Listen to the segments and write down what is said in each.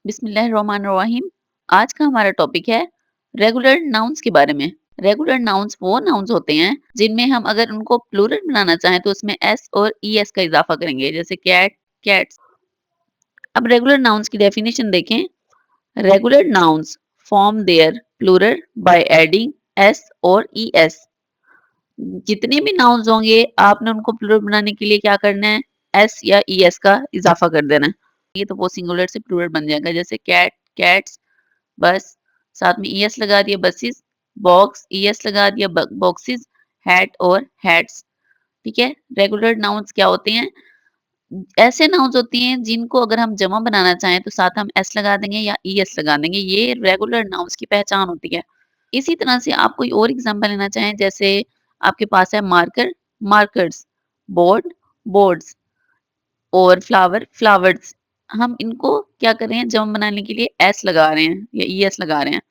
बिस्मिल्लाहिर्रहमानिर्रहीम। आज का हमारा टॉपिक है रेगुलर नाउन्स के बारे में। रेगुलर नाउन्स वो नाउन्स होते हैं जिनमें हम अगर उनको प्लूरल बनाना चाहें तो उसमें एस और ईएस का इजाफा करेंगे, जैसे कैट, कैट्स। अब रेगुलर नाउन्स की डेफिनेशन देखें। Regular nouns form their plural by adding S और ईएस। जितने भी नाउन्स होंगे आपने उनको प्लूरल बनाने के लिए क्या करना है, एस या ईएस का इजाफा कर देना है। ये तो वो सिंगुलर से प्लूरल बन जाएगा, जैसे कैट, कैट्स, बस, साथ में ईएस लगा दिया बसेस, बॉक्स, ईएस लगा दिया बॉक्सेस, हैट और हैट्स। ठीक है। रेगुलर नाउन्स क्या होते हैं, ऐसे नाउन्स होती हैं जिनको अगर हम जमा बनाना चाहें तो साथ हम एस लगा देंगे या ईएस लगा देंगे। ये रेगुलर नाउन्स की पहचान होती है। इसी तरह से आप कोई और एग्जांपल लेना चाहें, जैसे आपके पास है मार्कर, मार्कर्स, बोर्ड, बोर्ड्स और फ्लावर, फ्लावर्स। हम इनको क्या कर रहे हैं, जमा बनाने के लिए एस लगा रहे हैं या ईएस लगा रहे हैं।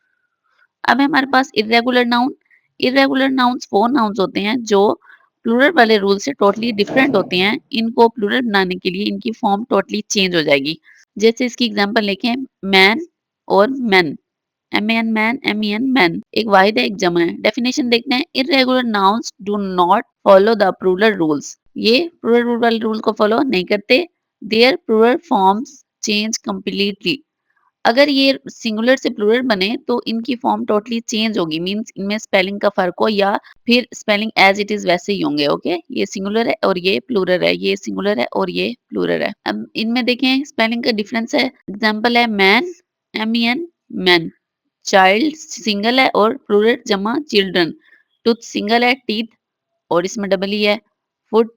अब है हमारे पास इर्रेगुलर नाउन। इर्रेगुलर नाउन्स वो नाउन्स होते हैं जो प्लूरल वाले रूल से टोटली डिफरेंट होते हैं। इनको प्लूरल बनाने के लिए इनकी फॉर्म टोटली चेंज हो जाएगी। जैसे इसकी एग्जांपल लिखें, मैन और men, M A N man, M E N men. एक वाहिद है, एक जमा है। डेफिनेशन देखते हैं। Irregular nouns do not follow the plural rules. ये प्लूरल रूल वाले रूल को फॉलो नहीं करते। Their plural forms change completely. अगर ये सिंगुलर से प्लूरल बने तो इनकी फॉर्म टोटली चेंज होगी, मींस इनमें स्पेलिंग का फर्क हो या फिर स्पेलिंग एज इट इज वैसे ही होंगे। ओके, ये सिंगुलर है और ये प्लूरल है, ये सिंगुलर है और ये प्लूरल है। अब इनमें देखें स्पेलिंग का डिफरेंस है। एग्जांपल है man, M E N men. Child single है और प्लूरल जमा चिल्ड्रन। टूथ सिंगल है, टीथ और इसमें डबल ई है। Foot,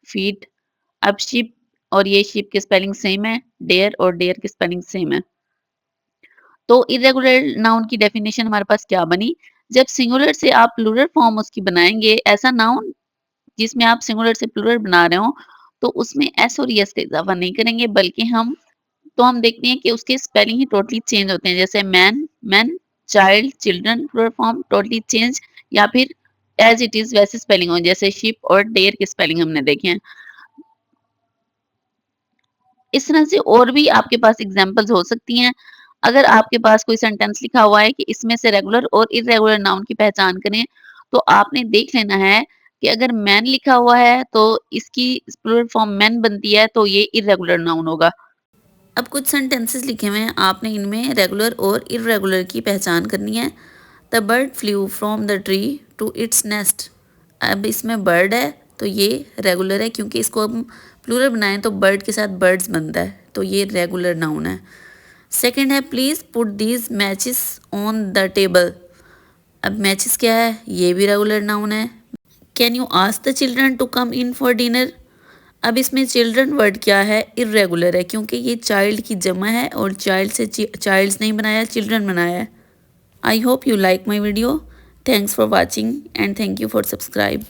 feet. अब शिप और ये शिप की स्पेलिंग सेम है। डेयर और डेयर की स्पेलिंग सेम है। तो इर्रेगुलर नाउन की डेफिनेशन हमारे पास क्या बनी, जब सिंगुलर से आप प्लूरल फॉर्म उसकी बनाएंगे, ऐसा नाउन जिसमें आप सिंगुलर से प्लूरल बना रहे हो, तो उसमें एस और यस का इजाफा नहीं करेंगे, बल्कि हम देखते हैं कि उसके स्पेलिंग ही टोटली चेंज होते हैं। जैसे man, men, child, children, plural form totally change, या फिर एज इट इज वैसे स्पेलिंग हो, जैसे शिप और डेयर की स्पेलिंग हमने देखे हैं। इस तरह से और भी आपके पास एग्जांपल्स हो सकती हैं। अगर आपके पास कोई सेंटेंस लिखा हुआ है कि इसमें से रेगुलर और इर्रेगुलर नाउन की पहचान करें, तो आपने देख लेना है कि अगर मैन लिखा हुआ है तो इसकी प्लूरल फॉर्म मैन बनती है, तो ये इर्रेगुलर नाउन होगा। अब कुछ सेंटेंसेस लिखे हुए हैं, आपने इनमें रेगुलर और इर्रेगुलर की पहचान करनी है। The bird flew from the tree to its nest. अब इसमें बर्ड है तो ये रेगुलर है, क्योंकि इसको हम प्लूरल बनाएं तो बर्ड के साथ बर्ड्स बनता है, तो ये रेगुलर नाउन है। सेकंड है, please put these matches on the table. अब मैचेस क्या है, ये भी रेगुलर नाउन है। Can you ask the children to come in for dinner. अब इसमें चिल्ड्रन वर्ड क्या है, इर्रेगुलर है, क्योंकि ये चाइल्ड की जमा है और चाइल्ड से चाइल्ड्स नहीं बनाया, चिल्ड्रन बनाया है। I hope you like my video. Thanks for watching and thank you for subscribe.